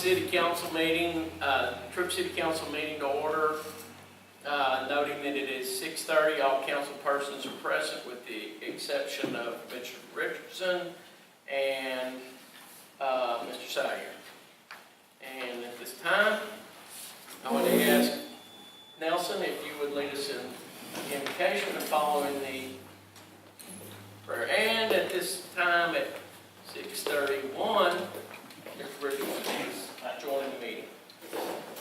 City Council meeting, Troup City Council meeting to order, noting that it is 6:30. All council persons are present with the exception of Mr. Richardson and Mr. Sire. And at this time, I want to ask Nelson if you would lead us in invocation and following the prayer. And at this time at 6:31, Mr. Richardson is joining the meeting.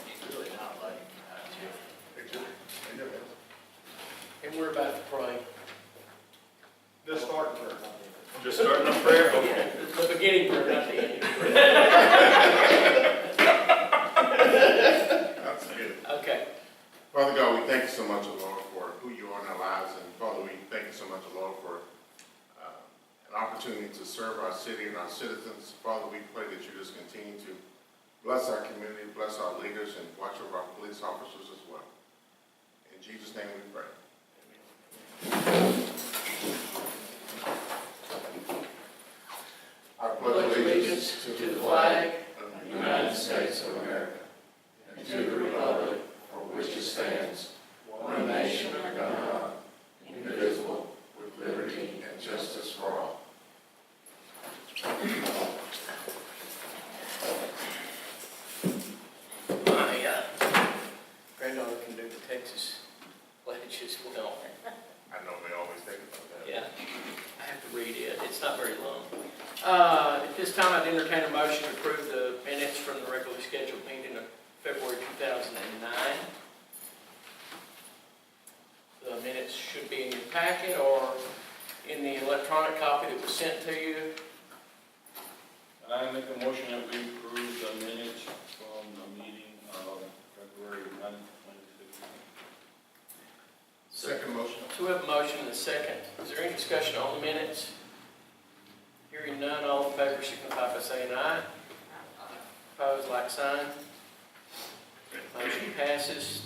He's really not late. And we're about to pray. Just start prayer. Just starting a prayer? Okay. The beginning prayer, not the ending prayer. That's good. Okay. Father God, we thank you so much, Lord, for who you are in our lives. And Father, we thank you so much, Lord, for an opportunity to serve our city and our citizens. Father, we pray that you just continue to bless our community, bless our leaders, and watch over our police officers as well. In Jesus' name we pray. I Pledge allegiance to the flag of of the United States of America and to the republic for which it stands, one nation under God, indivisible, with liberty and justice for all. My granddaughter can do the Texas pledge as well. I know they always think about that. Yeah, I have to read it. It's not very long. At this time, I'd entertain a motion to approve the minutes from the regularly scheduled meeting of February 2009. The minutes should be in your packet or in the electronic copy that was sent to you. I make a motion that we approve the minutes from the meeting of February 9th, 2016. Second motion. So we have a motion and a second. Is there any discussion on the minutes? Hearing none, all in favor signify by saying aye. Opposed, like sign. Motion passes.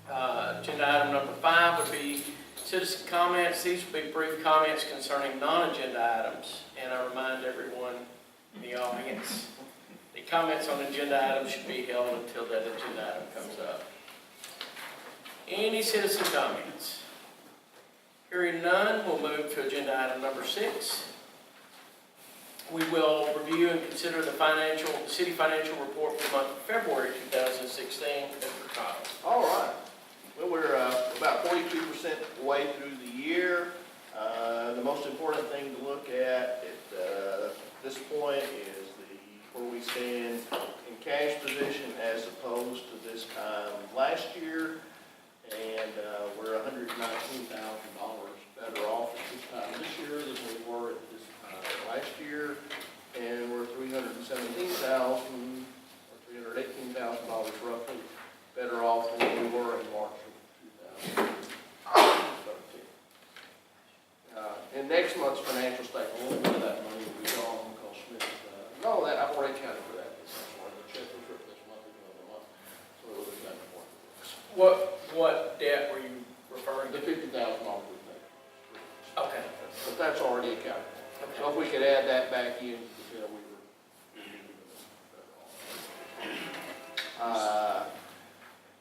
Agenda item number 5 would be citizen comments. These would be brief comments concerning non-agenda items. And I remind everyone in the audience, the comments on agenda items should be held until that agenda item comes up. Any citizen comments? Hearing none, we'll move to agenda item number 6. We will review and consider the city financial report for the month of February 2016. Mr. Collins. All right. Well, we're about 42% way through the year. The most important thing to look at this point is where we stand in cash position as opposed to this time last year. And we're $119,000 better off at this time this year than we were at this time last year. And we're $317,000 or $318,000 roughly better off than we were in March of 2013. In next month's financial statement, a little bit of that money will be gone because Smith, no, that I've already accounted for that. This is one of the check was written this month ago, so it will be done before the books. What debt were you referring The to? $50,000 we paid. Okay. But that's already accounted for. Okay. So if we could add that back in, we were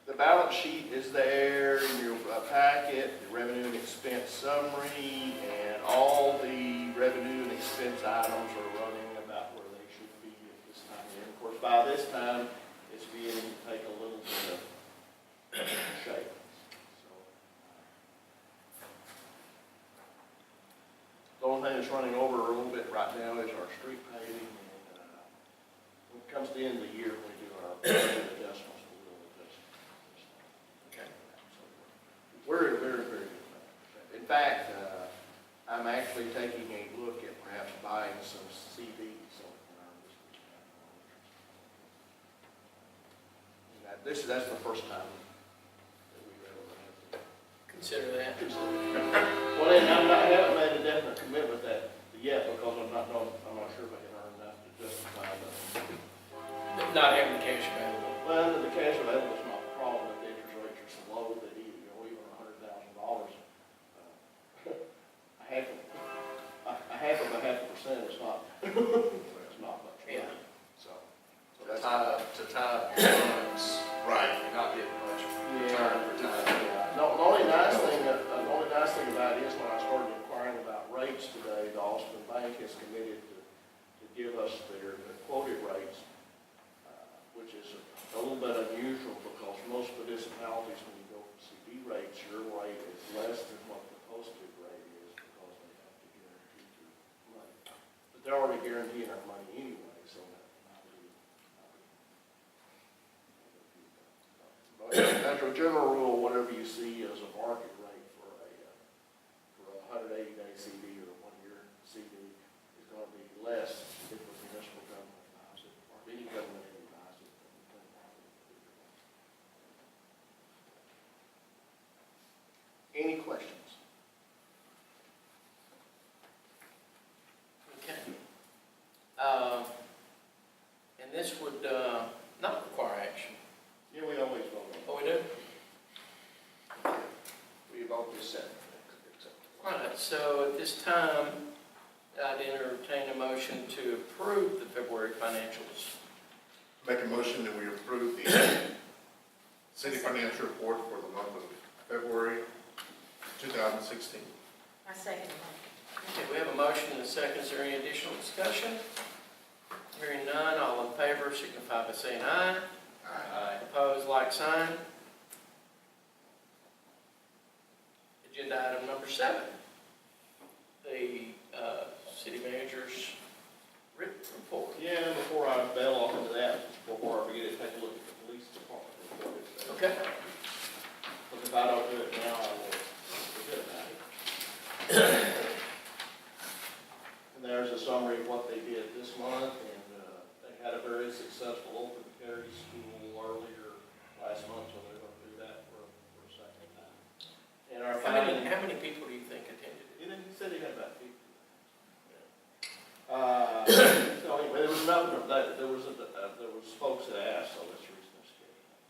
the balance sheet is there in your packet, the revenue and expense summary, and all the revenue and expense items are running about where they should be at this time. And of course, by this time, it's beginning to take a little bit of shape. So, the only thing that's running over a little bit right now is our street paving, and when it comes to the end of the year, we do our budget adjustments, we will adjust. Okay. So we're in a very, very good shape. In fact, I'm actually taking a look at perhaps buying some CDs on our district. That's the first time that we've ever had to Consider that. well, and I haven't made a definite commitment that yet because I'm not sure if I can earn enough to justify Not having the cash available. Well, the cash available is not the problem. If the interest rates are so low that even $100,000, a half of a percent is not it's not much. Yeah. So that's is committed to give us their quoted rates, which is a little bit unusual because most municipalities, when you go for CD rates, your rate is less than what the posted rate is because they have to guarantee your money. But they're already guaranteeing our money anyway, so that but as a general rule, whatever you see as a market rate for a 180-day CD or a 1-year CD is going to be less if the municipal government buys it or any government entity buys it. Any questions? Okay. And this would not require action. Yeah, we always vote on it. Oh, we do? We vote this set. All right, so at this time, I'd entertain a motion to approve the February financials. Make a motion that we approve the city financial report for the month of February 2016. I second that. Okay, we have a motion and a second. Is there any additional discussion? Hearing none, all in favor signify by saying aye. Aye. Opposed, like sign. Agenda item number 7. The city manager's written report. Yeah, before I bail off into that, before I forget it, take a look at the police department report. Okay. Because if I don't do it now, I will forget about it. And there's a summary of what they did this month, and they had a very successful open carry school earlier last month, so they're going to do that for a second time. And our How many people do you think attended it? he said he had about 50. So anyway, there was nothing of that. There was folks that asked, so that's the reason they're scheduling.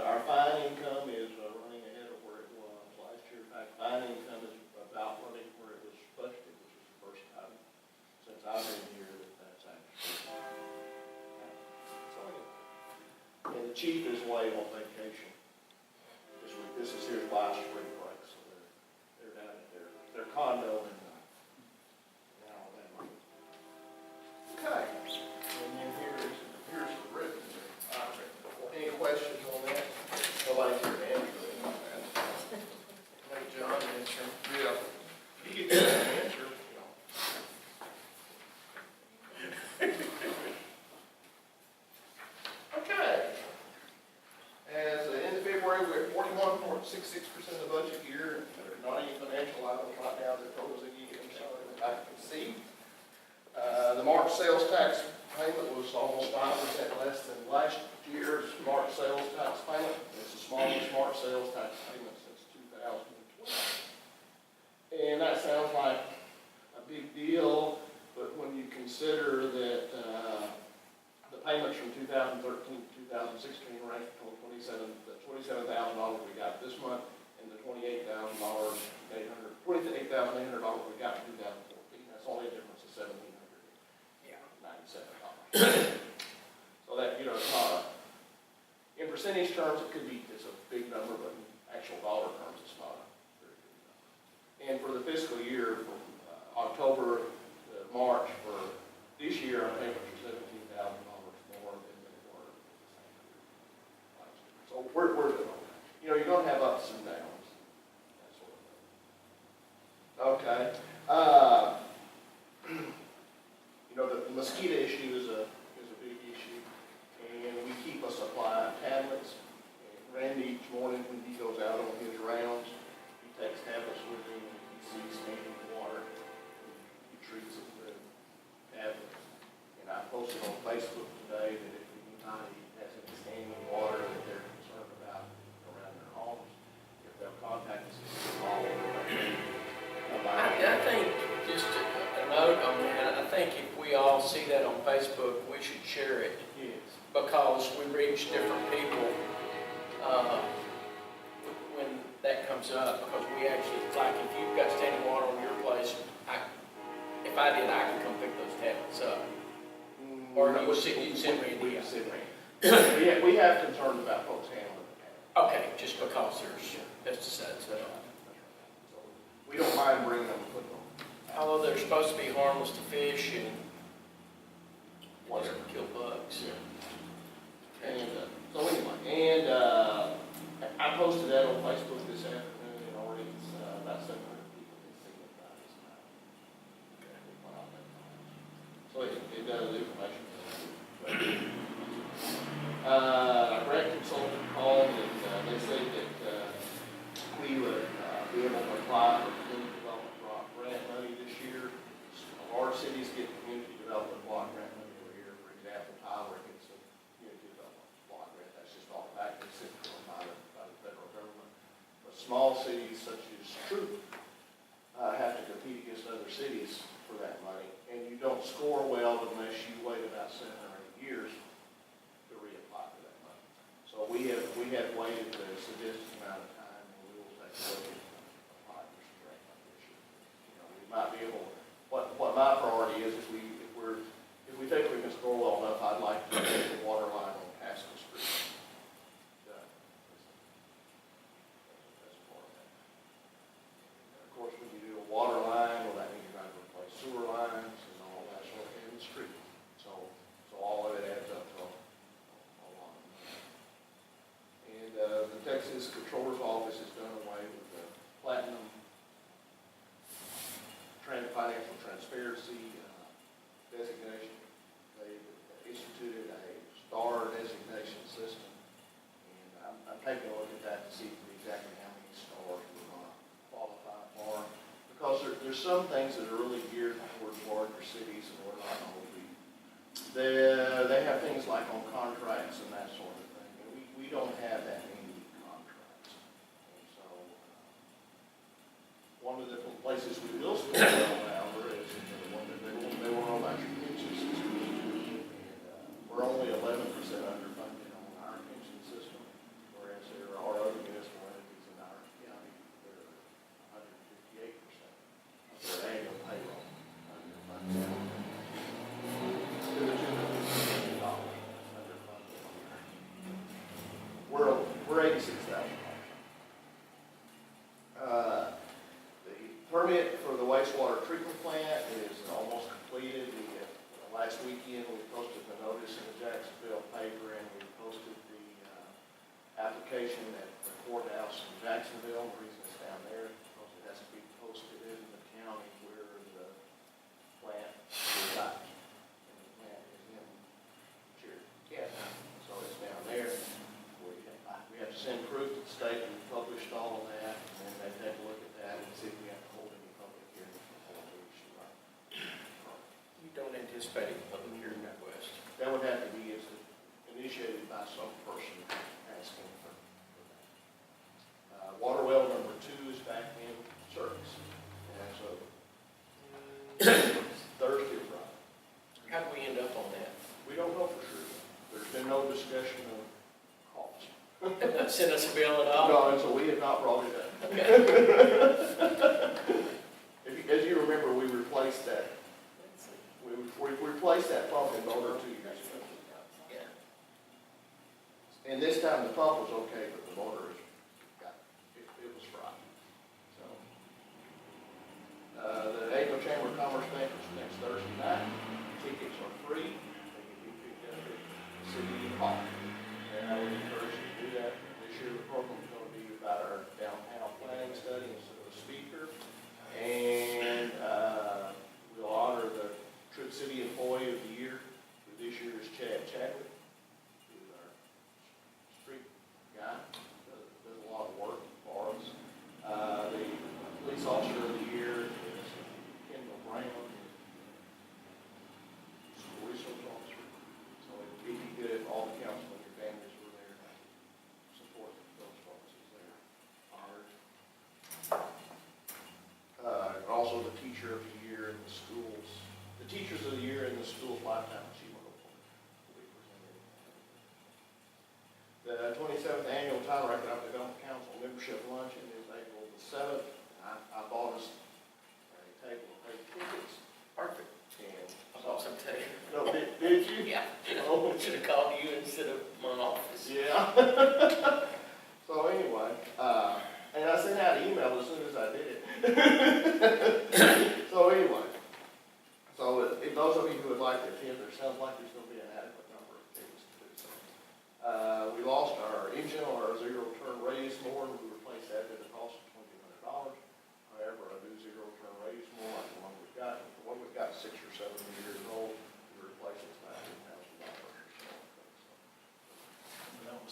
Our fine income is running ahead of where it was last year. In fact, fine income is about running where it was budgeted, which is the first time since I've been here that's actually. And the chief is away on vacation this week. This is his last spring break, so they're down at their condo in Alabama. Okay. And then here's the written. Any questions on that? Nobody's here to answer it. Let John answer. Yeah. He gets an answer, Okay. As of the end of February, we're at 41.66% of the budget year. There are not any financial items right now that total us any income that I can see. The March sales tax payment was almost 5% less than last year's March sales tax payment. It's the smallest March sales tax payment since 2012. And that sounds like a big deal, but when you consider that the payments from 2013 to 2016 ranked the $27,000 we got this month and the $28,800 we got in 2014, that's only a difference of $1,797. So that, it's not in percentage terms, it's a big number, but in actual dollar terms, it's not a very big number. And for the fiscal year, from October to March for this year, our payments are $17,000 more than they were the same year last year. So we're doing okay. You're going to have ups and downs, that sort of thing. Okay. The mosquito issue is a big issue, and we keep a supply of tablets. And Randy, each morning when he goes out on his rounds, he takes tablets with him, and he sees standing water. He treats it with tablets. And I posted on Facebook today that if anybody has any standing water that they're concerned about around their homes, if they'll contact us, call them. I think, just a note on that, I think if we all see that on Facebook, we should share it Yes. because we reach different people when that comes up. Because we actually, like if you've got standing water on your place, if I did, I could come pick those tablets up. Or you send me an email. We have concerns about folks handling it. Okay, just because there's pesticides. We don't mind bringing them and putting them. All Well, they're supposed to be harmless to fish and whatever, kill bugs. And, so anyway, and, I posted that on Facebook this afternoon, and already it's, about 700 people have seen it by this time. So it does information. Grant consultant called, and, they said that, we would, be able to apply for community development grant money this year. Large cities get community development block grant money every year. For example, Tyler gets a community development block grant. That's just automatically sent to them by the federal government. But small cities such as Troup have to compete against other cities for that money. And you don't score well unless you wait about 7 or 8 years to reapply for that money. So we have waited a significant amount of time, and we will take a look at apply for some grant money this year. You know, we might be able. What my priority is, if we think we can score well enough, I'd like to get the water line on Pasco Street done. That's part of that. And of course, when you do a water line, well, that means you're going to replace sewer lines and all that sort of thing in the street. So all of it adds up to a lot of money. And the Texas Controller's Office has done away with the platinum financial transparency designation. They instituted a star designation system, and I'm taking a look at that to see exactly how many stars we're going to qualify for. Because there's some things that are really geared towards larger cities, and we're not going to be. They have things like on contracts and that sort of thing, and we don't have that many contracts. And so one of the places we will score well now is the one that they were on our pension system. And we're only 11% underfunded on our pension system, whereas there are other municipal entities in our county that are 158% of their annual payroll underfunded. To the tune of $1 million underfunded. We're $86,000. Permit for the wastewater treatment plant is almost completed. Last weekend, we posted the notice in the Jacksonville paper, and we posted the application at the courthouse in Jacksonville. The reason it's down there is because it has to be posted in the county where the plant resides. And the plant is in Cherokee County, so it's down there. We have to send proof to the state. We published all of that, and then they take a look at that and see if we have to hold any public hearings before we issue our permit. You don't anticipate a public hearing out west? That would have to be initiated by some person asking for that. Water well number 2 is back in service. And so Thursday or Friday. How do we end up on that? We don't know for sure. There's been no discussion of cost. Have not sent us a bill at all? No, and so we have not brought it up. Okay. As you remember, we replaced that. We replaced that pump in motor 2 years ago. Yeah. And this time the pump was okay, but the motor it was fried. So, the April Chamber of Commerce Bank is next Thursday night. Tickets are free. They can be picked up at the City Hall. And I would encourage you to do that. This year the program is going to be about our downtown planning study instead of a speaker. And we'll honor the Troup City Employee of the Year, who this year is Chad Chadwick, who is our street guy, does a lot of work for us. The Police Officer of the Year is Kendall Brown, School Resource Officer. So it would be good if all the council and your families were there to support those officers there. Honored. Also the Teacher of the Year in the schools. The Teachers of the Year in the Schools Lifetime Achievement Award will be presented. The 27th Annual Tyler Economic Development Council Membership Luncheon is April the 7th. I bought us a table of paid tickets. Perfect. And I bought some too. no, did you? Yeah. Oh, Should have called you instead of my office. yeah. So anyway, and I sent out an email as soon as I did it. So anyway,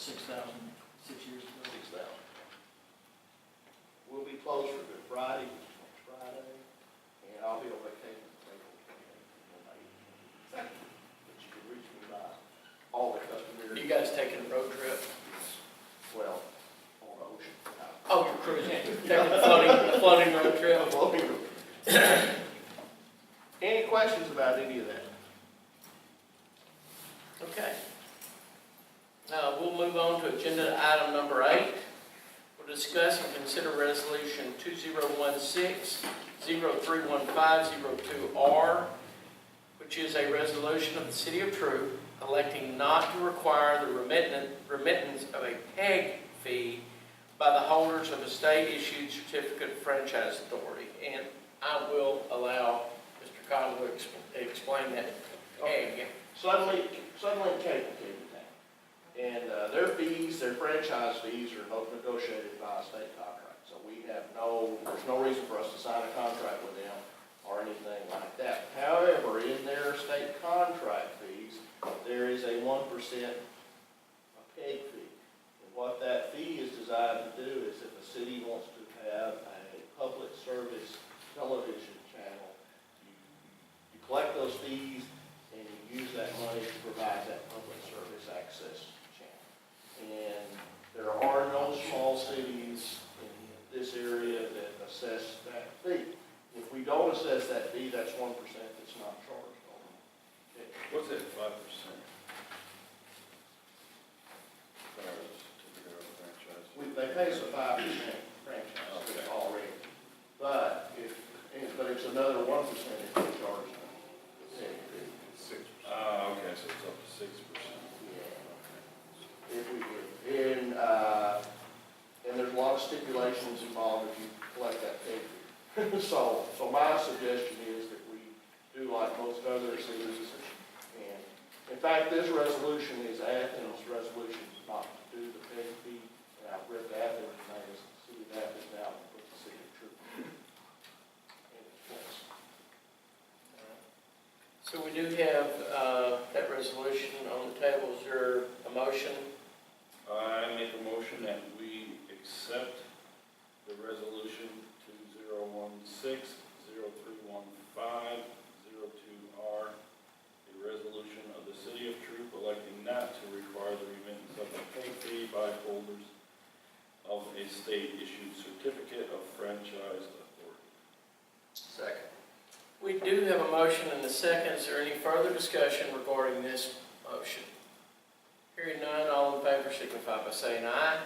6,000, 6 years ago. 6,000. We'll be closed for Good Friday, which is next Friday, and I'll be on vacation April 28th. But you can reach me by all the customary. You guys taking a road trip? Well, on the ocean. Oh, you're cruising, taking a floating road trip? Any questions about any of that? Okay. We'll move on to agenda item number 8. We'll discuss and consider resolution 2016-031502R, which is a resolution of the City of Troup electing not to require the remittance of a PEG fee by the holders of a state-issued certificate of franchise authority. And I will allow Mr. Cottle to explain that PEG. Suddenly cable came to town. And their fees, their franchise fees are negotiated by a state contract. So there's no reason for us to sign a contract with them or anything like that. However, in their state contract fees, there is a 1% PEG fee. And what that fee is designed to do is if a city wants to have a public service television channel, you collect those fees and you use that money to provide that public service access channel. And there are no small cities in this area that assess that fee. If we don't assess that fee, that's 1% that's not charged on it. What's that 5%? They pay us a 5% franchise fee already. But it's another 1% if we charge them. Okay, so it's up to 6%. Yeah. If we do. And there's a lot of stipulations involved if you collect that fee. So my suggestion is that we do like most other cities. And in fact, this resolution is Athens' resolution not to do the pay fee. And I've read Athens, and the city of Athens now and put the city of Troup in its place. So we do have that resolution on the table. Is there a motion? I make a motion that we accept the resolution 2016-031502R, a resolution of the City of Troup electing not to require the remittance of a pay fee by holders of a state-issued certificate of franchise authority. Second. We do have a motion and a second. Is there any further discussion regarding this motion? Hearing none, all in favor signify by saying aye.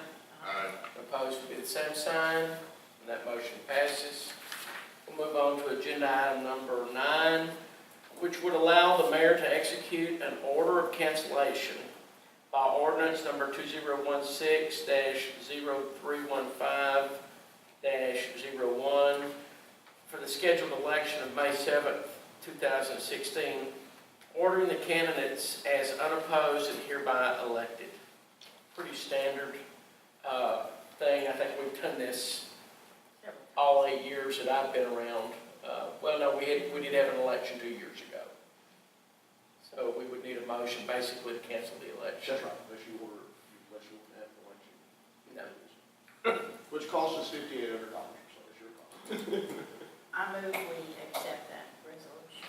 Aye. Opposed will be the same sign, and that motion passes. We'll move on to agenda item number 9, which would allow the mayor to execute an order of cancellation by ordinance number 2016-0315-01 for the scheduled election of May 7th, 2016, ordering the candidates as unopposed and hereby elected. Pretty standard thing. I think we've done this all 8 years that I've been around. Well, no, we did have an election 2 years ago. So we would need a motion basically to cancel the election. That's right, unless you have an election. No. Which costs us $5,800, so it's your cost. I move we accept that resolution.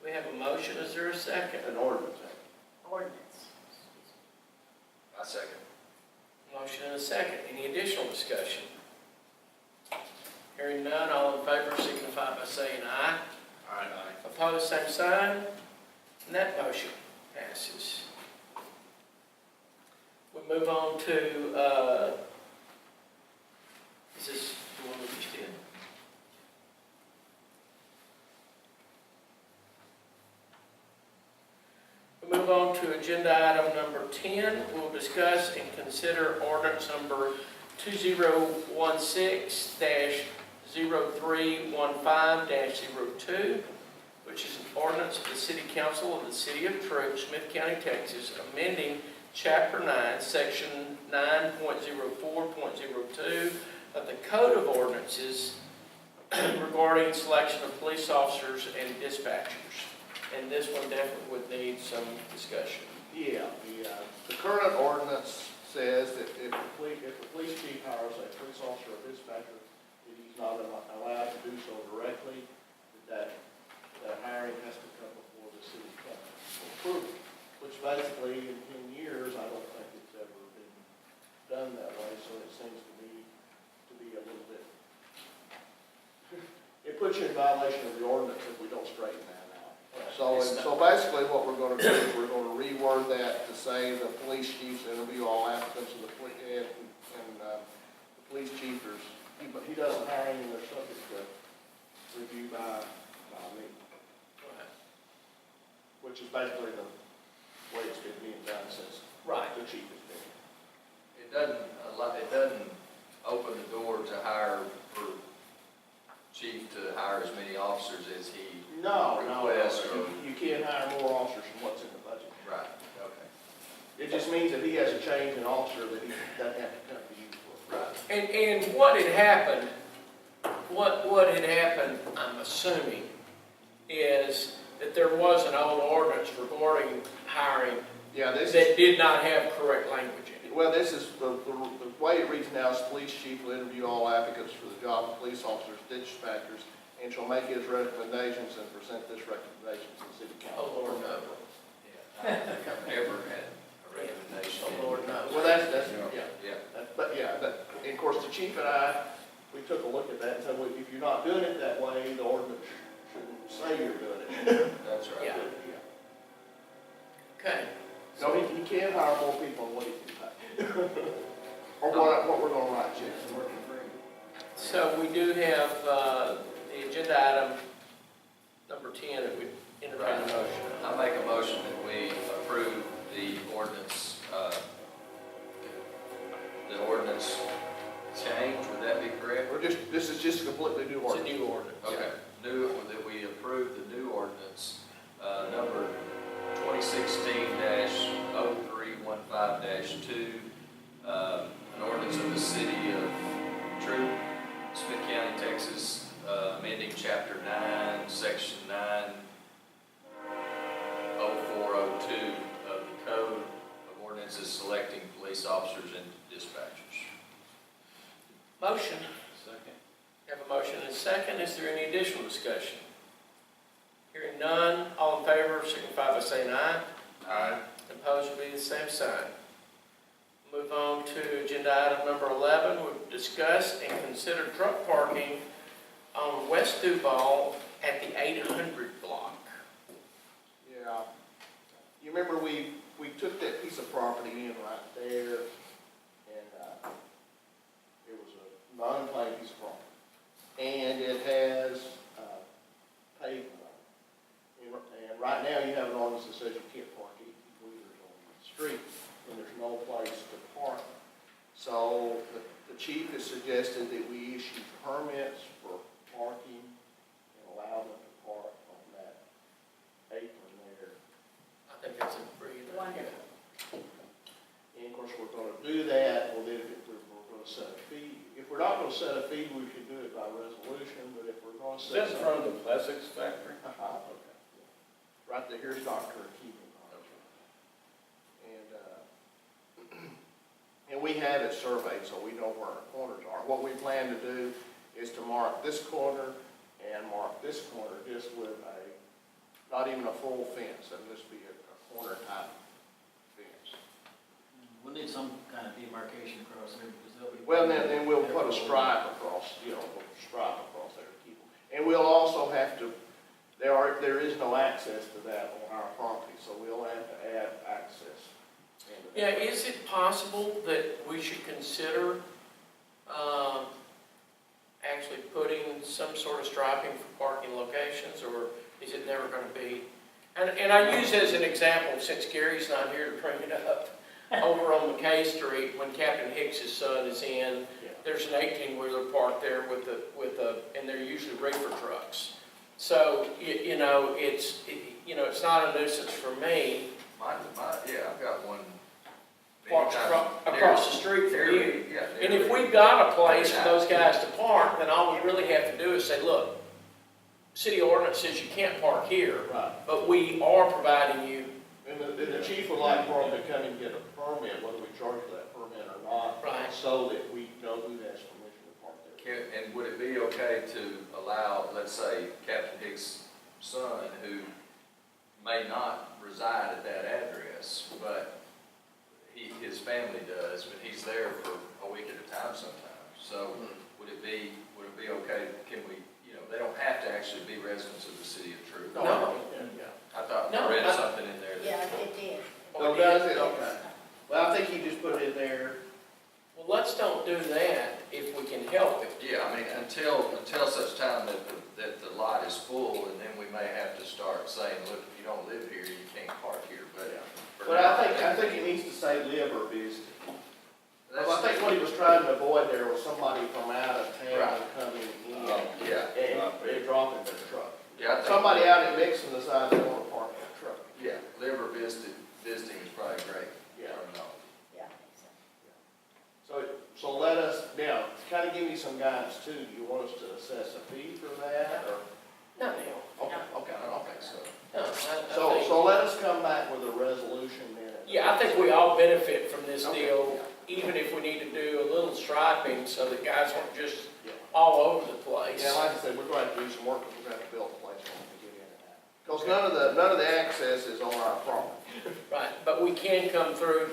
We have a motion. Is there a second? An ordinance. Ordinance. I second. Motion and a second. Any additional discussion? Hearing none, all in favor signify by saying aye. Aye. Opposed, same sign. And that motion passes. We move on to, is this the one we just did? We move on to agenda item number 10. We'll discuss and consider ordinance number 2016-0315-02, which is an ordinance of the City Council of the City of Troup, Smith County, Texas, amending Chapter 9, Section 9.04.02 of the Code of Ordinances regarding selection of police officers and dispatchers. And this one definitely would need some discussion. Yeah, the current ordinance says that if the police chief hires a police officer or dispatcher, that he's not allowed to do so directly, that hiring has to come before the city council for approval, which basically in 10 years, I don't think it's ever been done that way, so it seems to me to be a little bit, it puts you in violation of the ordinance if we don't straighten that out. So basically what we're gonna do is we're gonna reword that to say the police chiefs interview all applicants of the police, and the police chief is, he doesn't hire any, they're subject to review by me, which is basically the way it's been being done since Right. the chief has been. It doesn't open the door to hire for chief to hire as many officers as he No, requests. you can't hire more officers from what's in the budget. Right, okay. It just means that he has a change in officer that he doesn't have to come to you for. Right. And what had happened, what had happened, I'm assuming, is that there was an old ordinance regarding hiring Yeah, this is, that did not have correct language in it. well, this is, the way it reads now is police chief will interview all applicants for the job of police officers, dispatchers, and shall make his recommendations and present this recommendation to the city council. Oh, Lord, no. Yeah, I don't think I've ever had a recommendation. Oh, Lord, no. Well, that's, yeah. Yeah, And of course, the chief and I, we took a look at that and said, well, if you're not doing it that way, the ordinance shouldn't say you're doing it. that's right. Yeah. Okay. No, he can't hire more people than what he can pay. Or what we're gonna write, Chief. So we do have the agenda item number 10, that we entertain a motion. I make a motion that we approve the ordinance change, would that be correct? This is just a completely new It's a ordinance. new ordinance. Okay, that we approve the new ordinance, number 2016-0315-2, an ordinance of the city of Troup, Smith County, Texas, amending chapter 9, section 90402 of the code of ordinances selecting police officers and dispatchers. Motion. Second. Have a motion and a second. Is there any additional discussion? Hearing none, all in favor signify by saying aye. Aye. Opposed will be the same sign. Move on to agenda item number 11. We've discussed and considered truck parking on West Duval at the 800 block. Yeah. You remember we took that piece of property in right there, and it was a non-claimed piece of property. And it has pavement on it. And right now you have an ordinance that says you can't park 18-wheelers on the street, and there's no place to park. So the chief has suggested that we issue permits for parking and allow them to park on that apron there. I think that's a pretty good idea. And of course, we're gonna do that, well then if we're gonna set a fee, if we're not gonna set a fee, we can do it by resolution, but if we're gonna Is set. that in front of the plastics factory? Okay. Right there, here's Dr. Keegan. And we have it surveyed, so we know where our corners are. What we plan to do is to mark this corner and mark this corner just with not even a full fence, it'll just be a corner type fence. We'll need some kind of demarcation across there because they'll be. Well, then we'll put a stripe across, a stripe across there to keep them. And we'll also have to, there is no access to that on our property, so we'll have to add access. Yeah, is it possible that we should consider actually putting some sort of striping for parking locations, or is it never going to be? And I use as an example, since Gary's not here to bring it up, over on McKay Street, when Captain Hicks's son is in, there's an 18-wheeler parked there and they're usually reefer trucks. So, it's not a nuisance for me. Yeah, I've got one. Parked across the street from you. Yeah. And if we've got a place for those guys to park, then all we really have to do is say, look, city ordinance says you can't park here, Right. but we are providing you. And the chief would like for them to come and get a permit, whether we charge for that permit in or not. Right. So that we know who has permission to park there. And would it be okay to allow, let's say, Captain Hicks' son, who may not reside at that address, but his family does, but he's there for a week at a time sometimes. So would it be okay, can we, they don't have to actually be residents of the city of Troup? No. Yeah. I thought, No, I read I- something in there that. Yeah, it did. Oh, does it? Okay. Well, I think he just put it in there. Well, let's don't do that if we can help it. Yeah, I mean, until such time that the lot is full, and then we may have to start saying, look, if you don't live here, you can't park here, but. for But now, I think it needs to say live or visit. that's- Well, I think what he was trying to avoid there was somebody from out of town Right. coming in Yeah, and dropping their truck. yeah, I think. Somebody out in Mixon decides they want to park their truck. Yeah, live or visiting is probably great. Yeah. terminology. Yeah, I think so. So let us, now, kind of give me some guidance too. Do you want us to assess a fee for that or? No, Okay, okay, I don't think so. no, I So, think, so let us come back with a resolution then. yeah, I think we all benefit from this Okay. deal, even if we need to do a little striping so that guys aren't just Yeah. all over the place. Yeah, like I said, we're going to do some work, we're going to build a place when we get into that. Because none of the access is on our property. Right, but we can come through,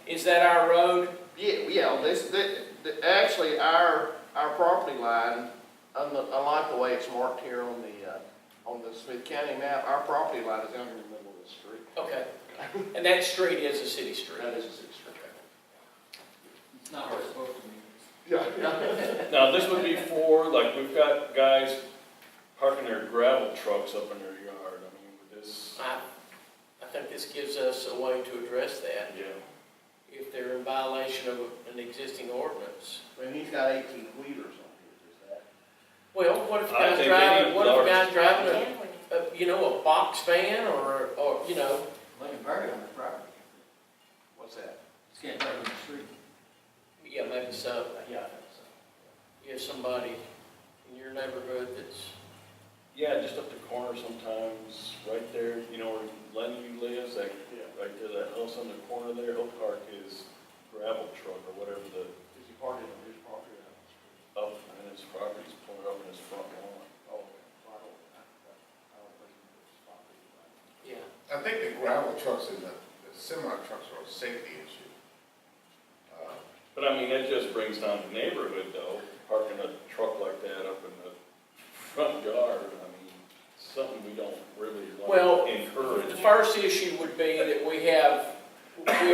is that our road? Yeah, actually, our property line, unlike the way it's marked here on the Smith County map, our property line is under the middle of the street. Okay, and that street is a city street. That is a city street. It's not where it's supposed to be. Yeah. Now, this would be for, like, we've got guys parking their gravel trucks up in their yard. I mean, with this, I think this gives us a way to address that, yeah. if they're in violation of an existing ordinance. And he's got 18 wheelers on his, is that? Well, what if a I guy's think driving, any what if a large- guy's driving Can we? a box van or, They can park it on their property. What's that? Just can't park on the street. yeah, maybe so. Yeah, I think so. You have somebody in your neighborhood that's, Yeah, just up the corner sometimes, right there, where Lenny lives, that, right there, that house on the corner there, he'll park his gravel truck or whatever Is he parking on his property or on the street? up in his property, he's pulling up in his front lawn. Oh, okay. Well, I don't think he puts his property line. yeah. I think the gravel trucks and the semi trucks are a safety issue. But I mean, that just brings down the neighborhood though, parking a truck like that up in the front yard, I mean, something we don't really Well, want to encourage. The first issue would be that we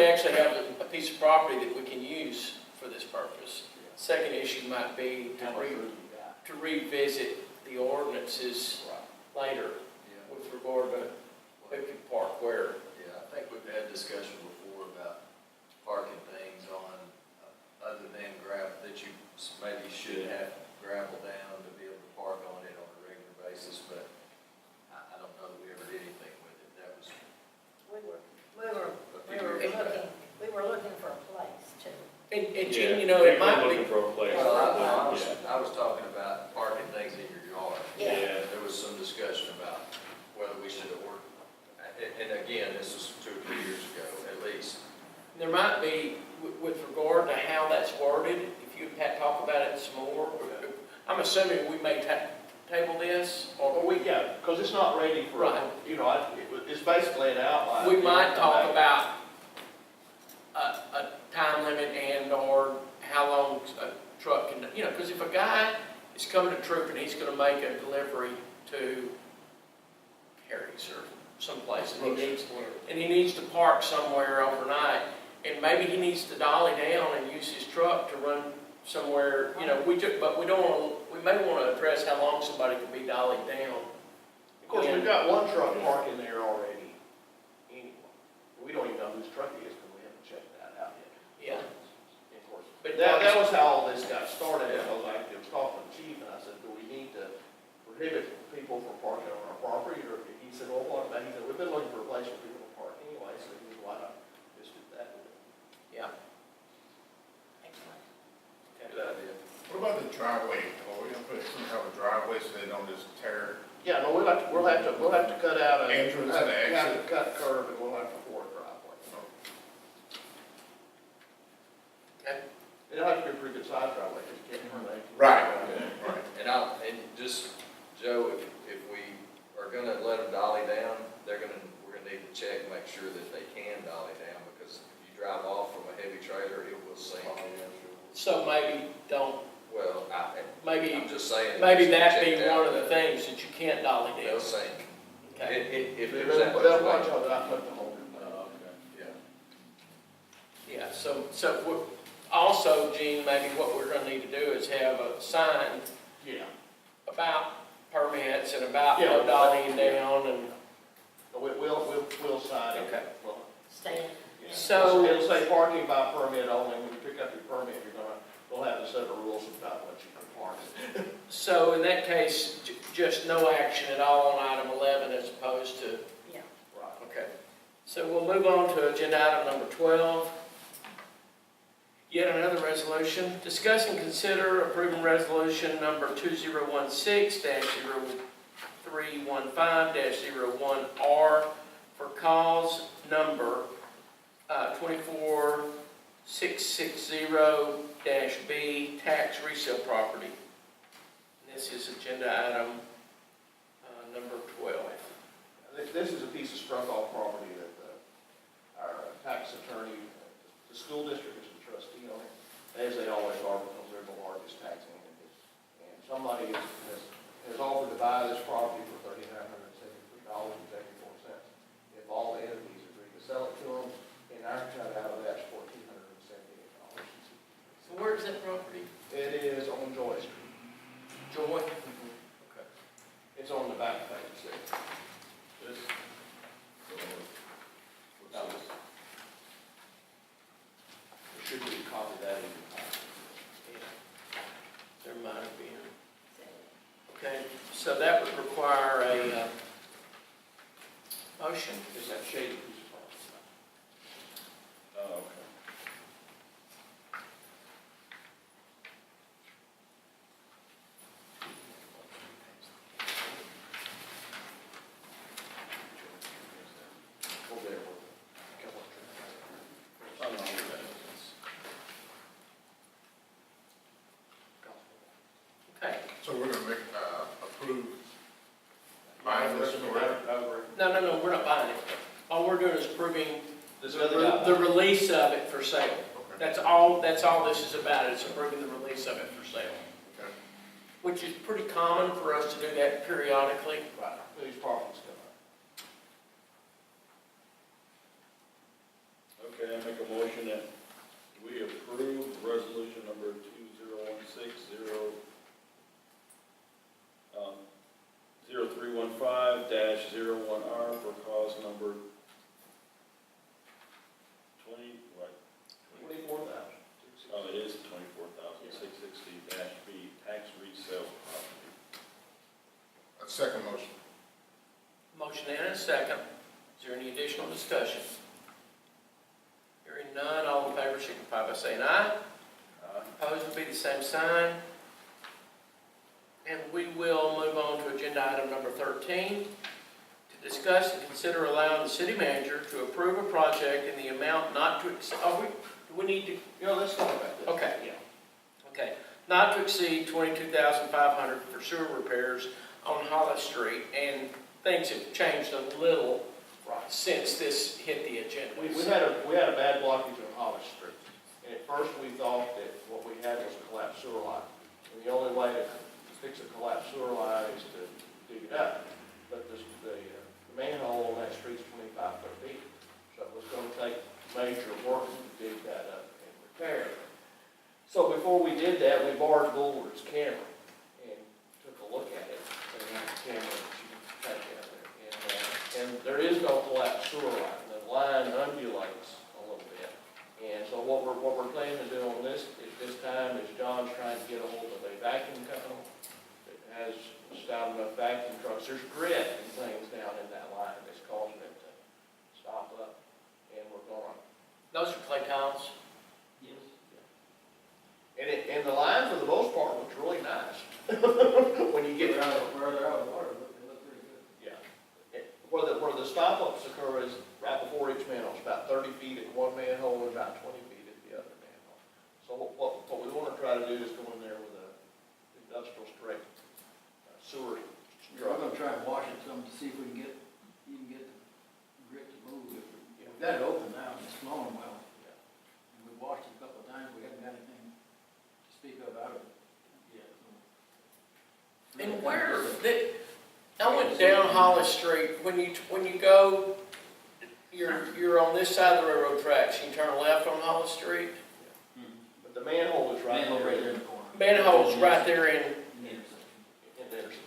actually have a piece of property that we can use for this purpose. Second issue might be How much room you got? to revisit the ordinances later Yeah. with regard to who can park where. Yeah, I think we've had discussion before about parking things on, other than gravel, that you maybe should have gravel down to be able to park on it on a regular basis, but I don't know that we ever did anything with it. That was We were a few years back. looking for a place too. And Yeah, Jim, it people might looking be, for a place. Well, Yeah. I was talking about parking things in your yard. Yeah. There was some discussion about whether we should order, and again, this was 2 or 3 years ago at least. there might be, with regard to how that's worded, if you had talk about it some more. I'm assuming we may table this, Or or yeah, because it's not ready for, Right. it's basically an outline. we might talk about a time limit and/or how long a truck can, because if a guy is coming to Troup and he's gonna make a delivery to Harry's or someplace, and he needs to park somewhere overnight, and maybe he needs to dolly down and use his truck to run somewhere, but we don't wanna, we may wanna address how long somebody can be dollied down. Of course, we've got one truck parking there already anyway. We don't even know whose truck it is because we haven't checked that out yet. Yeah. Of course. But That was how all this got started, because I was talking to the chief and I said, do we need to prohibit people from parking on our property? Or he said, well, what about, he said, we've been looking for a place for people to park anyway, so he said, why not just do that? Yeah. Excellent. Good idea. What about the driveway? Are we gonna put some kind of driveway so they don't just tear? Yeah, no, we'll have to cut out a. Entrance and exit. Cut curb and we'll have to pour a driveway. It'll have to be a pretty good size driveway, because you can't turn that. Right. And just, Joe, if we are gonna let them dolly down, we're gonna need to check and make sure that they can dolly down, because if you drive off from a heavy trailer, it will sink. So maybe don't, Well, maybe, I'm just saying. maybe that be check one out. of the things that you can't dolly They'll down. sink. Okay, If there's that much They'll watch weight. out, I put the whole thing. Okay. Yeah. yeah, so also, Gene, maybe what we're gonna need to do is have a sign Yeah. about permits and about Yeah. no dollying down and, We'll sign it. okay. Well, Stay. yeah. So- It'll say parking by permit only, when you pick up your permit, we'll have a set of rules about what you can park. So in that case, just no action at all on item 11 as opposed to, Yeah. Right. okay. So we'll move on to agenda item number 12. Yet another resolution. Discuss and consider approving resolution number 2016-0315-01R for cause number 24660-B tax resale property. And this is agenda item number 12. This is a piece of struck-off property that our tax attorney, the school district is the trustee on it, as they always are, because they're the largest taxing entity. And somebody has offered to buy this property for $3,973.74. If all the entities agree to sell it to them, and our cut out of that's $1,478. So where is that property? It is on Joy Street. Joy? Okay. It's on the back page there. This, No. There should be a copy of that in your packet. Yeah. There might have been. Okay, so that would require a motion. It's that shady piece of property. oh, okay. Over there. Oh, no, okay. Okay. So we're gonna make, approve buying this, correct? No, we're not buying it. All we're doing is approving This other guy. the release of it for sale. Okay. That's all this is about, is approving the release of it for sale. Okay. Which is pretty common for us to do that periodically. Right, these properties come up. Okay, I make a motion that we approve resolution number 0315-01R for cause number 20, what? 24,000. Oh, it is 24,660-B tax resale property. A second motion. Motion and a second. Is there any additional discussion? Hearing none, all in favor signify by saying aye. Opposed would be the same sign. And we will move on to agenda item number 13, to discuss and consider allowing the city manager to approve a project in the amount not to exceed, do we need to, You know, let's talk about this. Okay. Yeah. okay, not to exceed $22,500 for sewer repairs on Hollis Street, and things have changed a little since this hit the agenda. We had a bad blockage on Hollis Street. And at first, we thought that what we had was a collapsed sewer line. And the only way to fix a collapsed sewer line is to dig it up. But the manhole on that street's 25 foot deep. So it was going to take major work to dig that up and repair it. So before we did that, we borrowed Bulwark's camera and took a look at it. And had the camera that you can take out there. And there is no collapsed sewer line. The line undulates a little bit. And so what we're planning to do on this time is John's trying to get a hold of a vacuum company that has stout enough vacuum trucks. There's grit and things down in that line that's causing it to stop up. And we're going. Those are clay tiles. Yes. And the line for the most part looks really nice. When you get down. Where they're out of water, they look pretty good. Yeah. Where the stop-ups occur is right before each manhole. It's about 30 feet at one manhole and about 20 feet at the other manhole. So what And where, I went down Hollis Street, when you go, you're on this side of the railroad tracks, you turn left on Hollis Street. But the manhole is right Manhole right there there. in the corner. Manhole's right there in,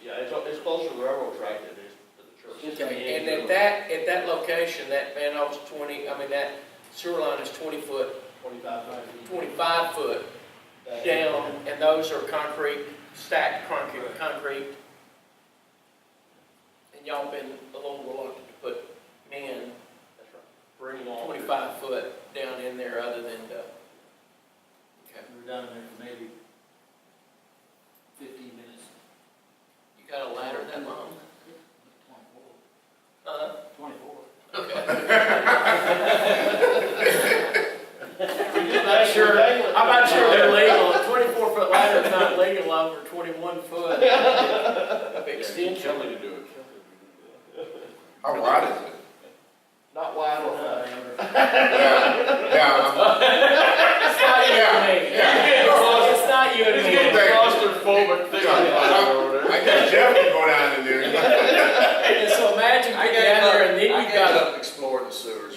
Yeah, it's closer to the railroad track than it is to the church. okay, and at that location, that manhole's 20, I mean, that sewer line is 20 foot, 25 foot down, and those are concrete, stacked concrete. And y'all been a little reluctant to put men That's right. Bring it on. 25 foot down in there other than the, okay. We were down there for maybe 15 minutes. You got a ladder that long? 24. Okay. I'm not sure they're legal. A 24-foot ladder is not legal over 21 foot of extension. Kelly to do it. How wide is it? Not wide enough. Yeah, It's not you and me. yeah. It's not you and me. Claustrophobic thing. I guess Jeff can go down in there. And so imagine getting down there and then I you've gave got up exploring the sewers.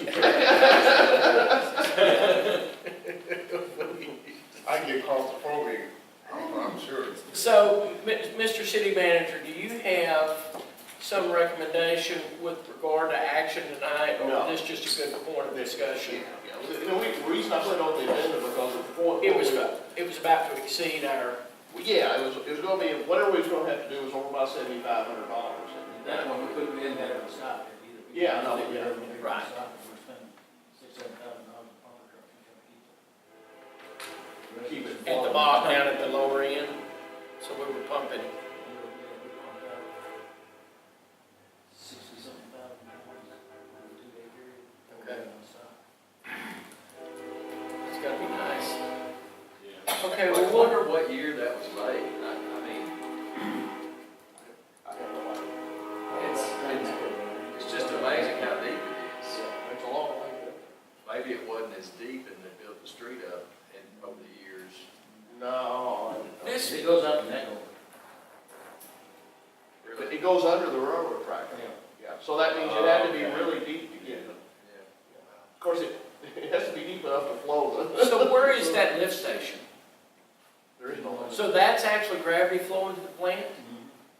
I get claustrophobic, I'm sure. So, Mr. City Manager, do you have some recommendation with regard to action tonight? Or No. is this just a good point of discussion? You know, the reason I put it on the agenda because of the point. It was about to exceed our, Yeah, it was gonna be, whatever we was gonna have to do was over by $7,500. That one, we couldn't, we didn't have it stopped it either. Yeah, I know, yeah. Right. We're spending $6,000-7,000 on pumper trucks and trying to keep it. Keep it. at the bottom, down at the lower end, so we were pumping. We pumped out 60-something thousand gallons over a 2-day period. Okay. We didn't stop. It's gotta be nice. Yeah. Okay, I well, wonder what year that was made. I mean, I don't know. it's just amazing how deep it is. It's a long way. Maybe it wasn't as deep and they built the street up in over the years. No. This- It goes up and that goes. Really? It goes under the railroad track. Yeah, so that means it had to be really deep to get it. Yeah. Of course, it has to be deep enough to flow. so where is that lift station? There is no one. So that's actually gravity flowing to the plant?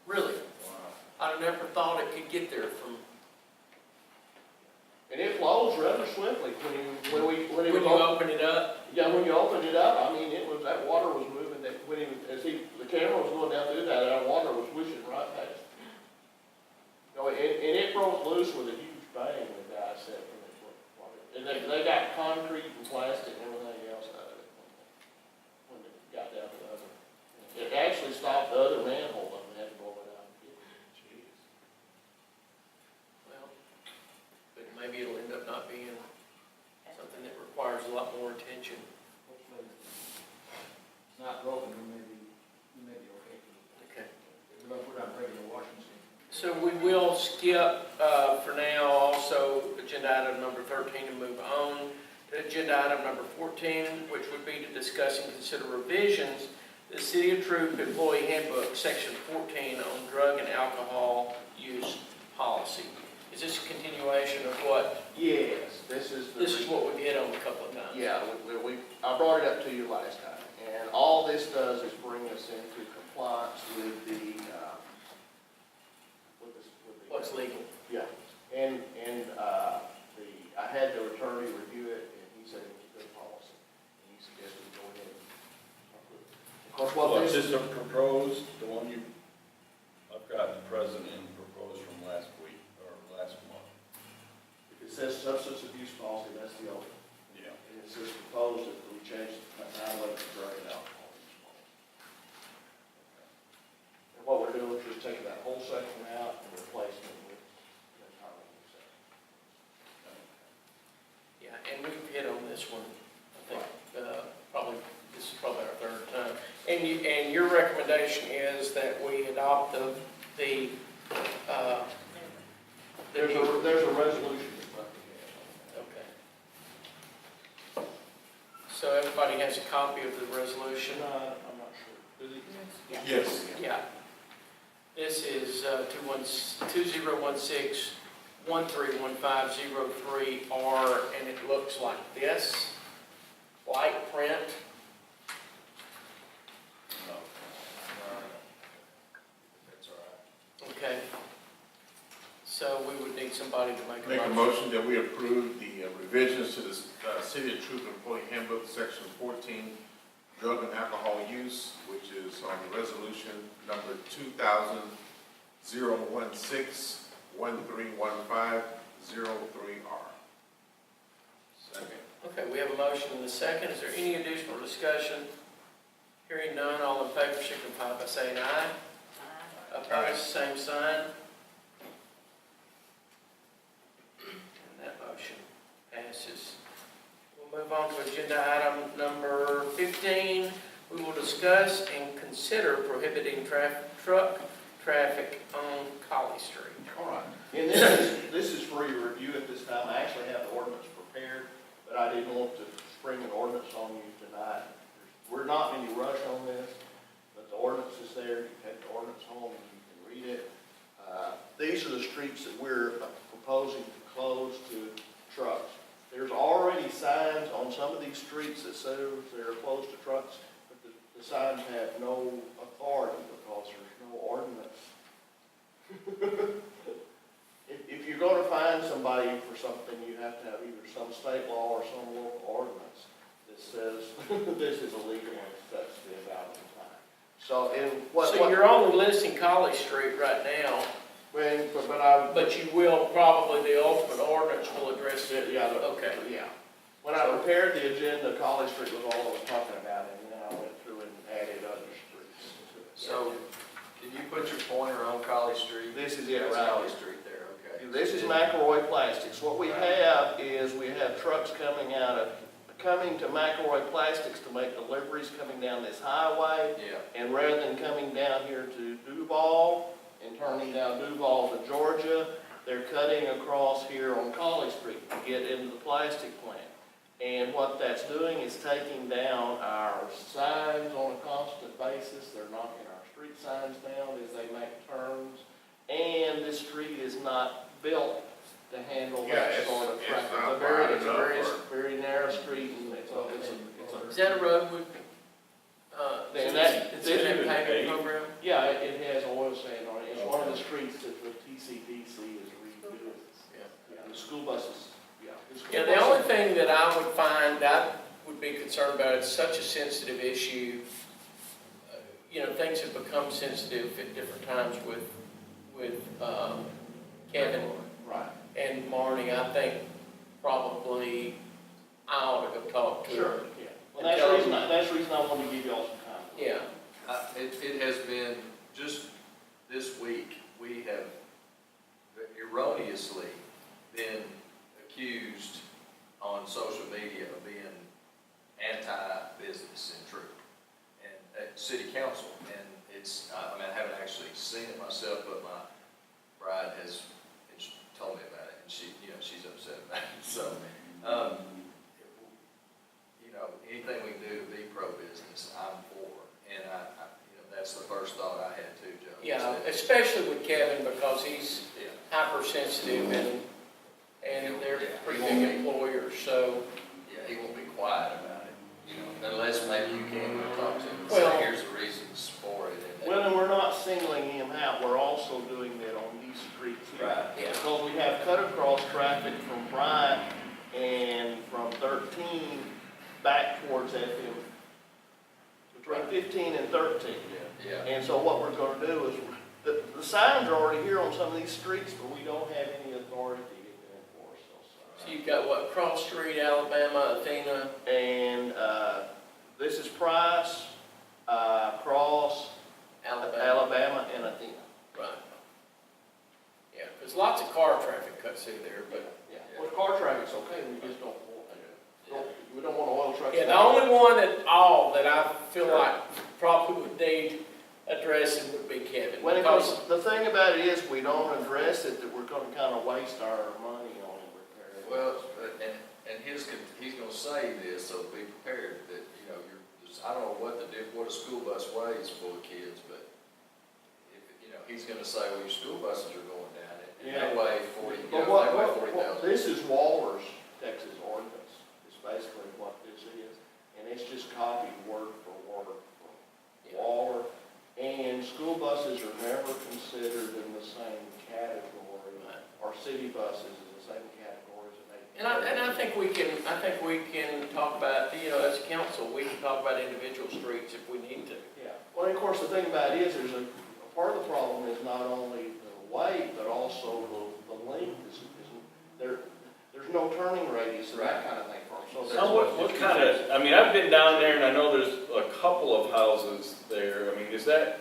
Really? Wow. I'd never thought it could get there from, And it flows rather swiftly when it when was you open. open it up. Yeah, when you opened it up, I mean, that water was moving, the camera was going down through that water was wishing right past. You know, and it broke loose with a huge bang when the guy said from it. And they got concrete and plastic and everything else out of it when it got down to the other. It actually stopped the other manhole and they had to blow it out. Well, but maybe it'll end up not being something that requires a lot more attention. Hopefully, it's not broken, we may be okay. Okay. We're not breaking the washing machine. So we will skip, for now, also agenda item number 13 and move on to agenda item number 14, which would be to discuss and consider revisions to the City of Troup Employee Handbook, Section 14 on drug and alcohol use policy. Is this a continuation of what, Yes, this is what we've hit on a couple of times? Yeah, I brought it up to you last time, and all this does is bring us into compliance with the. What's legal? Yeah, and I had the attorney review it, and he said it was a good policy, and he suggested we go ahead and approve it. Of course, what Well, this this is proposed, the one I've got the president in proposed from last week, or last month. if it says substance abuse policy, that's the old one. Yeah. And it says proposed that we change the title of drug and alcohol use policy. And what we're doing is just taking that whole section out and replacing it with the entirely new section. Yeah, and we've hit on this one, I think, this is probably our third time. And your recommendation is that we adopt the There's a resolution that's left to get. Okay. So everybody has a copy of the resolution? I'm not sure. Does he? Yes. Yeah. This is 2016-131503, and it looks like this. White print. No. That's all right. Okay. So we would need somebody to make Make a a motion. motion that we approve the revisions to the City of Troup Employee Handbook, Section 14, drug and alcohol use, which is on the resolution number 2000-016-1315-03R. Second. Okay, we have a motion and a second. Is there any additional discussion? Hearing none, all in favor signify by saying aye. Opposed, same sign. And that motion passes. We'll move on to agenda item number 15. We will discuss and consider prohibiting truck traffic on Colley Street. All right. And this is for your review at this time. I actually have the ordinance prepared, but I didn't want to spring an ordinance on you tonight. We're not in any rush on this, but the ordinance is there. You can take the ordinance home and you can read it. These are the streets that we're proposing to close to trucks. There's already signs on some of these streets that say they're closed to trucks, but the signs have no authority because there's no ordinance. If you're going to find somebody for something, you have to have either some state law or some local ordinance that says this is illegal and sets the amount of time. So, So you're only listing Colley Street right now, but you will probably, the ultimate ordinance will address it. Yeah, Okay. yeah. When I prepared the agenda, College Street was all I was talking about, and then I went through and added other streets to it. So, can you put your pointer on Colley Street? This is it, That's right Colley here. Street there, okay. This is McElroy Plastics. What we have is we have trucks coming to McElroy Plastics to make deliveries coming down this highway. Yeah, And rather than coming down here to Duval and turning down Duval to Georgia, they're cutting across here on Colley Street to get into the plastic plant. And what that's doing is taking down our signs on a constant basis. They're knocking our street signs down as they make turns. And this street is not built to handle that sort of traffic. not It's a very narrow street, and it's a Is that a road with, And that- it's in that paving program? yeah, it has oil sand on it. It's one of the streets that the TCDC is redoing. Yeah, the school buses, yeah. Yeah, the only thing that I would find, I would be concerned about, it's such a sensitive issue. Things have become sensitive at different times with Kevin Right. and Marnie. I think probably I ought to go talk to Sure, her. yeah. Well, that's the reason I wanted to give y'all some time. Yeah, it has been, just this week, we have erroneously been accused on social media of being anti-business in Troup and at city council. And it's, I mean, I haven't actually seen it myself, but my bride has told me about it, and she's upset about it. So, anything we can do to be pro-business, I'm for. And that's the first thought I had too, Joe. yeah, especially with Kevin because he's Yeah. hypersensitive and they're Yeah. pretty big employers, so. Yeah, he won't be quiet about it, unless maybe you can go talk to him and Well- say, here's the reasons for it. And Well, and we're not singling him out. We're also doing that on these streets here. Right. Yeah. Because we have cut across traffic from Bryant and from 13 back towards FM. Between 15 and 13. Yeah, And so what we're gonna do is, the signs are already here on some of these streets, but we don't have any authority to get them enforced. So you've got what, Cross Street, Alabama, Athena, And, this is Price, Cross, Alabama, and Athena. Right. Yeah, because lots of car traffic cuts through there, but. Yeah. Well, car traffic's okay, we just we don't want oil trucks. Yeah, the only one that I feel like probably would need addressing would be Kevin. Well, Because, the thing about it is, we don't address it, that we're gonna kind of waste our money on repairing. well, and he's gonna say this, so be prepared that, I don't know what a school bus weighs full of kids, but if, he's gonna say, well, your school buses are going down it, and Yeah. they weigh 40, you But know, they weigh 40,000. this is Waller's Texas ordinance, is basically what this is. And it's just copied word for word from Waller. And school buses are never considered in the same category, or city buses is the same category as an And I think we can talk about, you know, as a council, we can talk about individual streets if we need to. Yeah, well, of course, the thing about it is, there's a part of the problem is not only the weight, but also the length there's no turning radius and that kind of thing for them. So So what kind of, I mean, I've been down there and I know there's a couple of houses there. I mean, is that,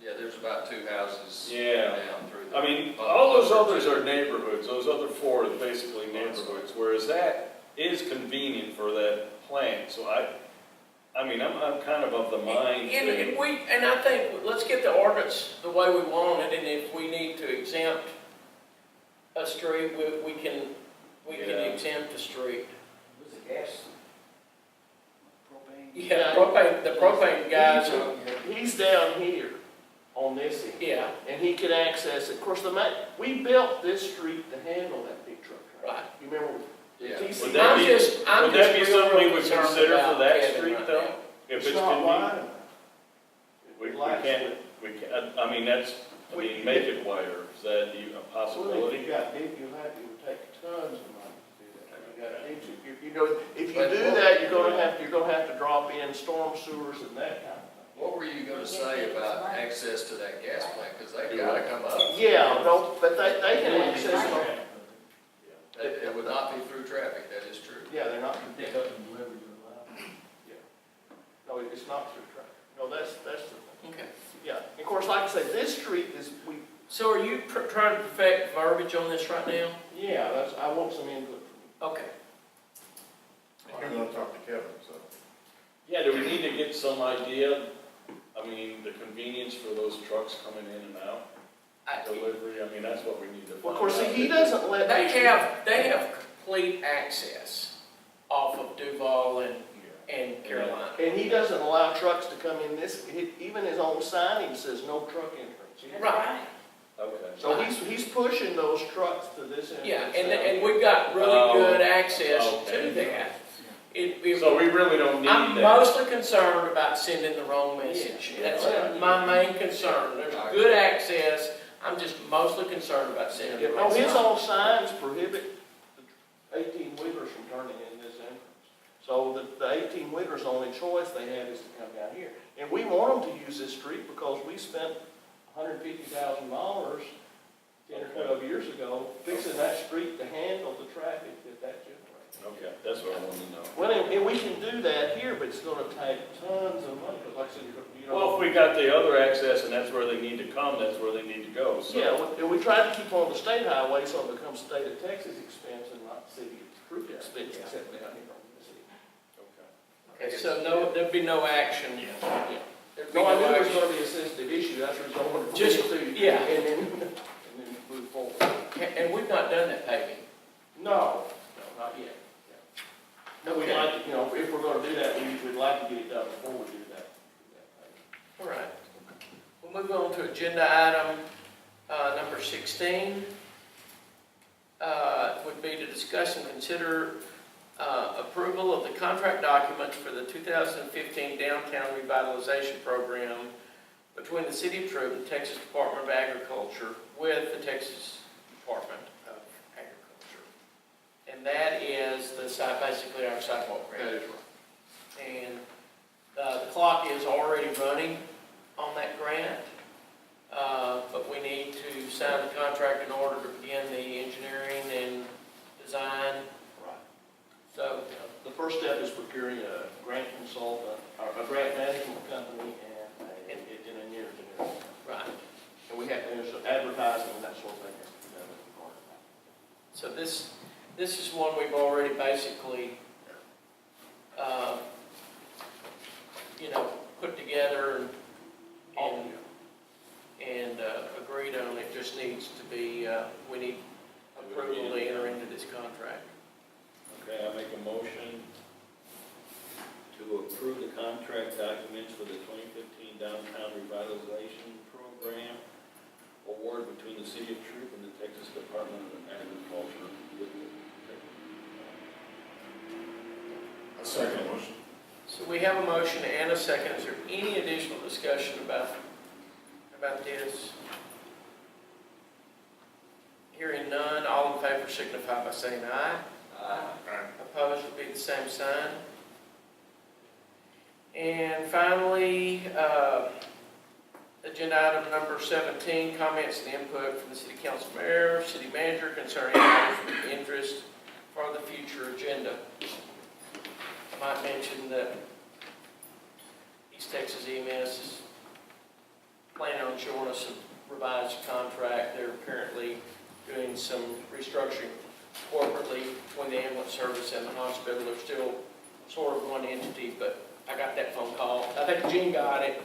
Yeah, there's about 2 houses Yeah. down through I there. mean, all those others are neighborhoods. Those other 4 is basically neighborhoods, whereas that is convenient for that plant. So I mean, I'm kind of the mind that, And I think, let's get the ordinance the way we want it, and if we need to exempt a street, we can Yeah. exempt a street. Was the gas, propane? Yeah, the propane guys are, he's down here on this end. yeah, And he could access it. Of course, we built this street to handle that big truck traffic. right. You remember? Yeah. TC Would that be- I'm would that be just something we real would concerned consider for about that Kevin street, right though? now. If It's it's not convenient? wide enough. We Lacks can't, we can't, I mean, that's, I mean, make it wider. Is that a Well, if you possibility? got deep, it would take tons of money to do that. You got deep, you know, if you But do what- that, you're gonna have to drop in storm sewers and that kind of thing. What were you gonna say about access to that gas plant, because they gotta come up. Yeah, no, but they can access it. It would not be through traffic, that is true. Yeah, they're not, Pick up and deliver your life. no, it's not through traffic. No, that's the thing. Okay. Yeah, and of course, like I say, this street is, So are you trying to perfect verbiage on this right now? yeah, I want some input from Okay. You're gonna talk to Kevin, so. Yeah, do we need to get some idea, I mean, the convenience for those trucks coming in and out, delivery, I mean, that's what we need to find out. Well, of course, see, he doesn't let. They have complete access off of Duval and Carolina. And he doesn't allow trucks to come in even his own signage says no truck entrance. Right. Okay. So he's pushing those trucks to this entrance. Yeah, and we've got really good access to that. So we really don't need I'm that. mostly concerned about sending the wrong message. Yeah. That's my main concern. There's good access, I'm just mostly concerned about sending the wrong No, his message. own signs prohibit the 18-wheelers from turning in this entrance. So the 18-wheelers' only choice they have is to come down here. And we want them to use this street because we spent $150,000 10 or 12 years ago fixing that street to handle the traffic that generates. Okay, that's what I wanted to know. Well, and we can do that here, but it's gonna take tons of money, because like I said, you know. Well, if we got the other access and that's where they need to come, that's where they need to go, so. Yeah, and we try to keep on the state highway so it becomes state of Texas expense and not city of Troup expense, except down here on the city. Okay. Okay, so there'd be no action. Yeah. There'd be No, I no knew it was action. gonna be a sensitive issue, that's the reason I wanted to. Just- bring it to you, yeah. And then move forward. And we've not done that paving. No, not yet. No, we'd Okay. like to, you know, if we're gonna do that, we'd like to get it done before we do that. All right. We'll move on to agenda item number 16. Would be to discuss and consider approval of the contract documents for the 2015 Downtown Revitalization Program between the City of Troup and Texas Department of Agriculture with the Texas Department of Agriculture. And that is basically our sidewalk grant. That is right. And the clock is already running on that grant, but we need to sign the contract in order to begin the engineering and design. Right. So, The first step is procuring a grant consultant, or a grant management company, and an engineer. right. And we have, there's some advertising and that sort of thing has to be done in regard to that. So this is one we've already basically, put together and agreed on. It just needs to be, we need approval to enter into this contract. Okay, I make a motion to approve the contract documents for the 2015 Downtown Revitalization Program city of Troup and the Texas Department of Agriculture. A second motion. So we have a motion and a second. Is there any additional discussion about this? Hearing none, all in favor signify by saying aye. Opposed would be the same sign. And finally, agenda item number 17, comments and input from the city council mayor, city manager concerning items of interest for the future agenda. I might mention that East Texas EMS is planning on showing us a revised contract. They're apparently doing some restructuring corporately when the ambulance service and the hospital are still sort of one entity, but I got that phone call. I think Gene got it.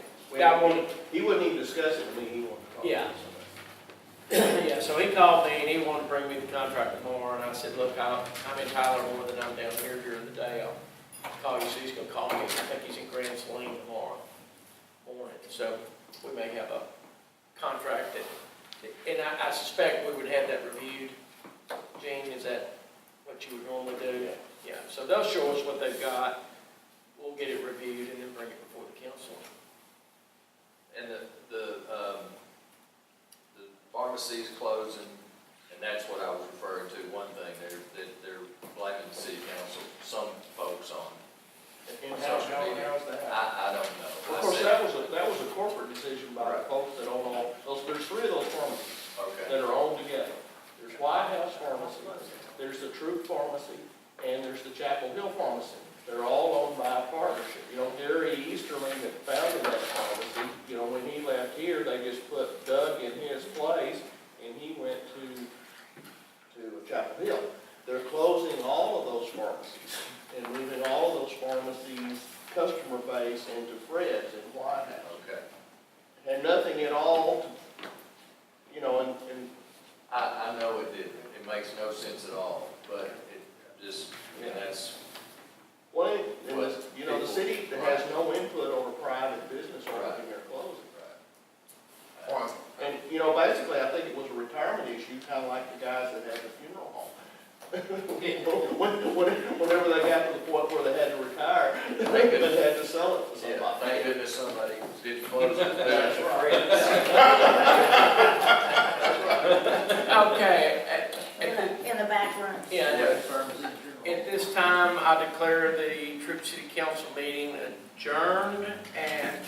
He wouldn't even discuss it with me, he wanted to call. Yeah. Yeah, so he called me and he wanted to bring me the contract tomorrow, and I said, look, I'm in Tyler more than I'm down here during the day. I'll call you, so he's gonna call me. I think he's in Grand Saline tomorrow morning, so we may have a contract that, and I suspect we would have that reviewed. Gene, is that what you would normally do? Yeah, so they'll show us what they've got. We'll get it reviewed and then bring it before the council. And the pharmacy's closing, and that's what I was referring to, one thing, they're blaming the city council, some folks on. And how's that? I don't know. Of course, that was a corporate decision by the folks that own there's three of those pharmacies Okay, that are owned together. There's White House Pharmacy, there's the Troup Pharmacy, and there's the Chapel Hill Pharmacy. They're all owned by a partnership. You know, Gary Easterling that founded that pharmacy, you know, when he left here, they just put Doug in his place, and he went to Chapel Hill. They're closing all of those pharmacies and moving all of those pharmacies' customer base into Fred's and White House. okay. Had nothing at all, you know, and I know it didn't. It makes no sense at all, but it just, and that's, well, it was, you know, the city that has no input on a private business or anything they're closing. Well, And, you know, basically, I think it was a retirement issue, kind of like the guys that had the funeral home. Whenever they got to the point where they had to retire, they had to sell it to yeah, somebody. thank goodness somebody did close it. That's right. Okay, In the back room. yeah, at this time, I declare the Troup City Council meeting adjourned at